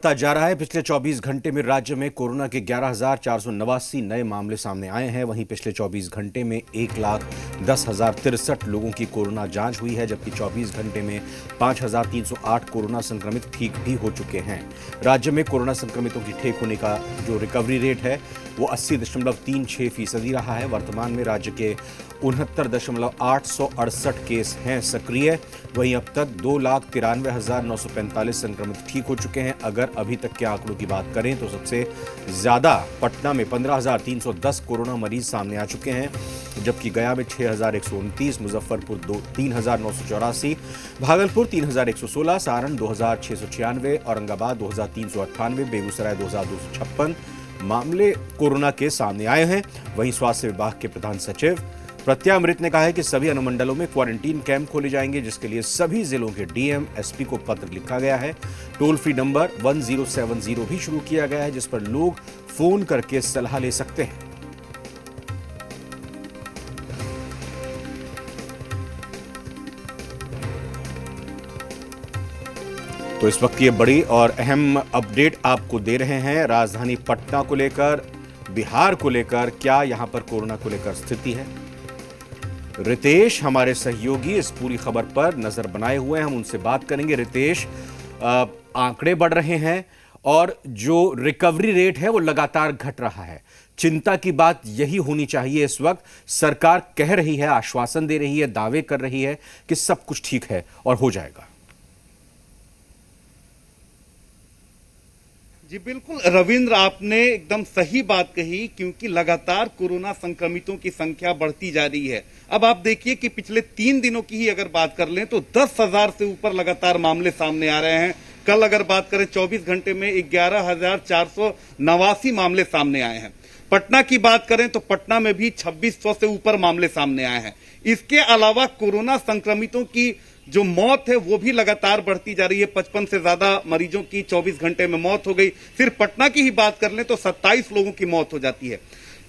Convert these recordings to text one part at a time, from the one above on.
जा रहा है। पिछले 24 घंटे में राज्य में कोरोना के 11,489 नए मामले सामने आए हैं। वहीं पिछले 24 घंटे में 1,10,63 लोगों की कोरोना जांच हुई है, जबकि 24 घंटे में 5,308 कोरोना संक्रमित ठीक भी हो चुके हैं। राज्य में कोरोना संक्रमितों की ठीक होने का जो रिकवरी रेट है वो 80.36% रहा है। वर्तमान में राज्य के 69,868 केस हैं सक्रिय। वहीं अब तक 2,93,945 संक्रमित ठीक हो चुके हैं। अगर अभी तक के आंकड़ों की बात करें तो सबसे ज्यादा पटना में 15,310 कोरोना मरीज सामने आ चुके हैं, जबकि गया में 6,129, मुजफ्फरपुर 3,984, भागलपुर 3,116, सारण 2,696, औरंगाबाद 2,398, बेगूसराय 2,256 मामले कोरोना के सामने आए हैं। वहीं स्वास्थ्य विभाग के प्रधान सचिव प्रत्यय अमृत ने कहा है कि सभी अनुमंडलों में क्वारंटीन कैंप खोले जाएंगे, जिसके लिए सभी जिलों के डीएम, एसपी को पत्र लिखा गया है। टोल फ्री नंबर 1070 भी शुरू किया गया है, जिस पर लोग फोन करके सलाह ले सकते हैं। तो इस वक्त ये बड़ी और अहम अपडेट आपको दे रहे हैं राजधानी पटना को लेकर, बिहार को लेकर। क्या यहां पर कोरोना को लेकर स्थिति है? रितेश हमारे सहयोगी इस पूरी खबर पर नजर बनाए हुए हैं, हम उनसे बात करेंगे। रितेश, आंकड़े बढ़ रहे हैं और जो रिकवरी रेट है वो लगातार घट रहा है। चिंता की बात यही होनी चाहिए। इस वक्त सरकार कह रही है, आश्वासन दे रही है, दावे कर रही है कि सब कुछ ठीक है और हो जाएगा। जी बिल्कुल रविंद्र, आपने एकदम सही बात कही, क्योंकि लगातार कोरोना संक्रमितों की संख्या बढ़ती जा रही है। अब आप देखिए कि पिछले 3 दिनों की ही अगर बात कर लें तो 10,000 से ऊपर लगातार मामले सामने आ रहे हैं। कल अगर बात करें 24 घंटे में 11,489 मामले सामने आए हैं। पटना की बात करें तो पटना में भी 2,600 से ऊपर मामले सामने आए हैं। इसके अलावा कोरोना संक्रमितों की जो मौत है वो भी लगातार बढ़ती जा रही है। 55 से ज्यादा मरीजों की 24 घंटे में मौत हो गई। सिर्फ पटना की ही बात कर लें तो 27 लोगों की मौत हो जाती है।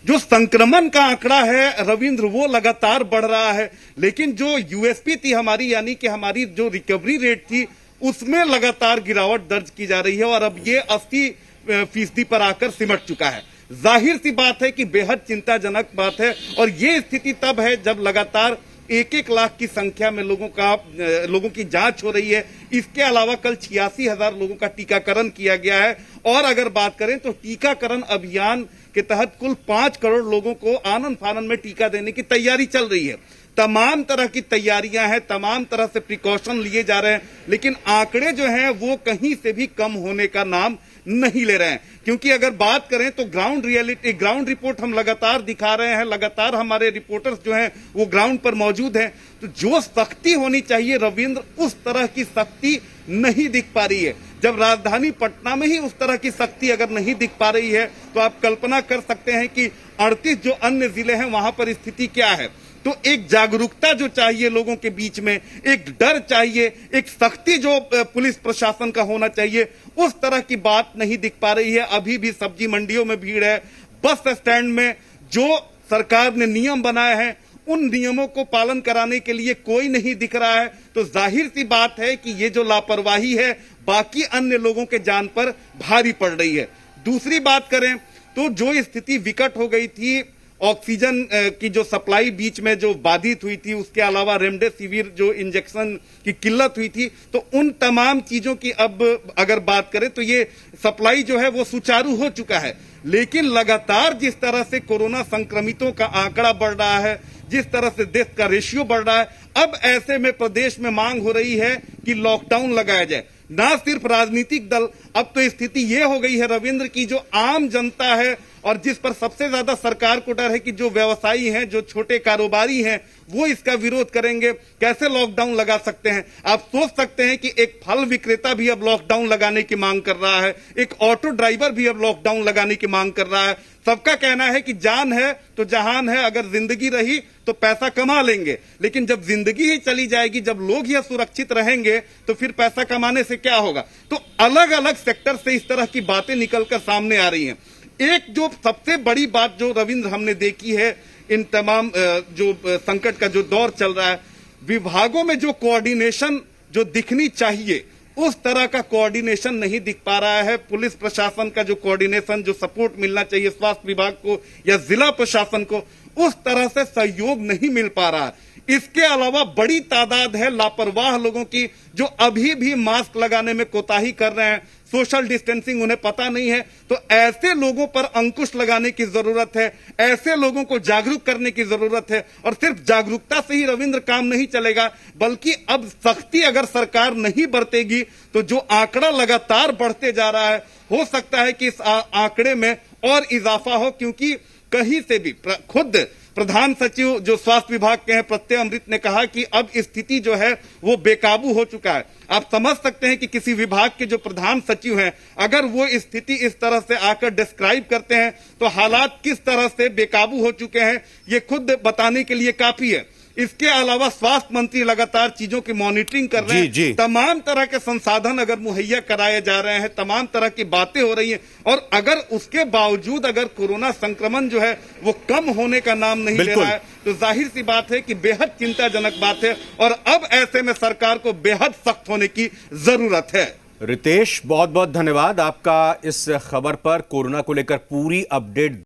जो संक्रमण का आंकड़ा है रविंद्र, वो लगातार बढ़ रहा है, लेकिन जो यूएसपी थी हमारी, यानी कि हमारी जो रिकवरी रेट थी, उसमें लगातार गिरावट दर्ज की जा रही है और अब ये 80% पर आकर सिमट चुका है। जाहिर सी बात है कि बेहद चिंताजनक बात है और ये स्थिति तब है जब लगातार 1-1 लाख की संख्या में लोगों की जांच हो रही है। इसके अलावा कल 86,000 लोगों का टीकाकरण किया गया है और अगर बात करें तो टीकाकरण अभियान के तहत कुल 5 करोड़ लोगों को आनन फानन में टीका देने की तैयारी चल रही है। तमाम तरह की तैयारियां हैं, तमाम तरह से प्रिकॉशन लिए जा रहे हैं, लेकिन आंकड़े जो हैं वो कहीं से भी कम होने का नाम नहीं ले रहे हैं। क्योंकि अगर बात करें तो ग्राउंड रिपोर्ट हम लगातार दिखा रहे हैं, लगातार हमारे रिपोर्टर्स जो हैं वो ग्राउंड पर मौजूद हैं। तो जो सख्ती होनी चाहिए रविंद्र, उस तरह की सख्ती नहीं दिख पा रही है। जब राजधानी पटना में ही उस तरह की सख्ती अगर नहीं दिख पा रही है तो आप कल्पना कर सकते हैं कि 38 जो अन्य जिले हैं वहां पर स्थिति क्या है। तो एक जागरूकता जो चाहिए लोगों के बीच में, एक डर चाहिए, एक सख्ती जो पुलिस प्रशासन का होना चाहिए, उस तरह की बात नहीं दिख पा रही है। अभी भी सब्जी मंडियों में भीड़ है, बस स्टैंड में जो सरकार ने नियम बनाए हैं उन नियमों को पालन कराने के लिए कोई नहीं दिख रहा है। तो जाहिर सी बात है कि ये जो लापरवाही है बाकी अन्य लोगों के जान पर भारी पड़ रही है। दूसरी बात करें तो जो स्थिति विकट हो गई थी, ऑक्सीजन की जो सप्लाई बीच में जो बाधित हुई थी, उसके अलावा रेमडेसिविर जो इंजेक्शन की किल्लत हुई थी, तो उन तमाम चीजों की अब अगर बात करें तो ये सप्लाई जो है वो सुचारू हो चुका है। लेकिन लगातार जिस तरह से कोरोना संक्रमितों का आंकड़ा बढ़ रहा है, जिस तरह से डेथ का रेशियो बढ़ रहा है, अब ऐसे में प्रदेश में मांग हो रही है कि लॉकडाउन लगाया जाए। ना सिर्फ राजनीतिक दल, अब तो स्थिति ये हो गई है रविंद्र की जो आम जनता है और जिस पर सबसे ज्यादा सरकार को डर है कि जो व्यवसायी हैं, जो छोटे कारोबारी हैं, वो इसका विरोध करेंगे। कैसे लॉकडाउन लगा सकते हैं? आप सोच सकते हैं कि एक फल विक्रेता भी अब लॉकडाउन लगाने की मांग कर रहा है, एक ऑटो ड्राइवर भी अब लॉकडाउन लगाने की मांग कर रहा है। सबका कहना है कि जान है तो जहान है, अगर जिंदगी रही तो पैसा कमा लेंगे, लेकिन जब जिंदगी ही चली जाएगी, जब लोग ही सुरक्षित रहेंगे तो फिर पैसा कमाने से क्या होगा? तो अलग अलग सेक्टर से इस तरह की बातें निकलकर सामने आ रही हैं। एक जो सबसे बड़ी बात जो रविंद्र हमने देखी है इन तमाम जो संकट का जो दौर चल रहा है, विभागों में जो कोऑर्डिनेशन जो दिखनी चाहिए उस तरह का कोऑर्डिनेशन नहीं दिख पा रहा है। पुलिस प्रशासन का जो कोऑर्डिनेशन, जो सपोर्ट मिलना चाहिए स्वास्थ्य विभाग को या जिला प्रशासन को, उस तरह से सहयोग नहीं मिल पा रहा है। इसके अलावा बड़ी तादाद है लापरवाह लोगों की जो अभी भी मास्क लगाने में कोताही कर रहे हैं, सोशल डिस्टेंसिंग उन्हें पता नहीं है। तो ऐसे लोगों पर अंकुश लगाने की जरूरत है, ऐसे लोगों को जागरूक करने की जरूरत है। और सिर्फ जागरूकता से ही रविंद्र काम नहीं चलेगा, बल्कि अब सख्ती अगर सरकार नहीं बरतेगी तो जो आंकड़ा लगातार बढ़ते जा रहा है, हो सकता है कि इस आंकड़े में और इजाफा हो, क्योंकि कहीं से भी खुद प्रधान सचिव जो स्वास्थ्य विभाग के हैं प्रत्यय अमृत ने कहा कि अब स्थिति जो है वो बेकाबू हो चुका है। आप समझ सकते हैं कि किसी विभाग के जो प्रधान सचिव हैं, अगर वो स्थिति इस तरह से आकर डिस्क्राइब करते हैं तो हालात किस तरह से बेकाबू हो चुके हैं ये खुद बताने के लिए काफी है। इसके अलावा स्वास्थ्य मंत्री लगातार चीजों की मॉनिटरिंग कर रहे हैं। जी। तमाम तरह के संसाधन अगर मुहैया कराए जा रहे हैं, तमाम तरह की बातें हो रही हैं, और अगर उसके बावजूद अगर कोरोना संक्रमण जो है वो कम होने का नाम नहीं ले रहा है, तो जाहिर सी बात है कि बेहद चिंताजनक बात है। और अब ऐसे में सरकार को बेहद सख्त होने की जरूरत है। रितेश, बहुत बहुत धन्यवाद आपका इस खबर पर, कोरोना को लेकर पूरी अपडेट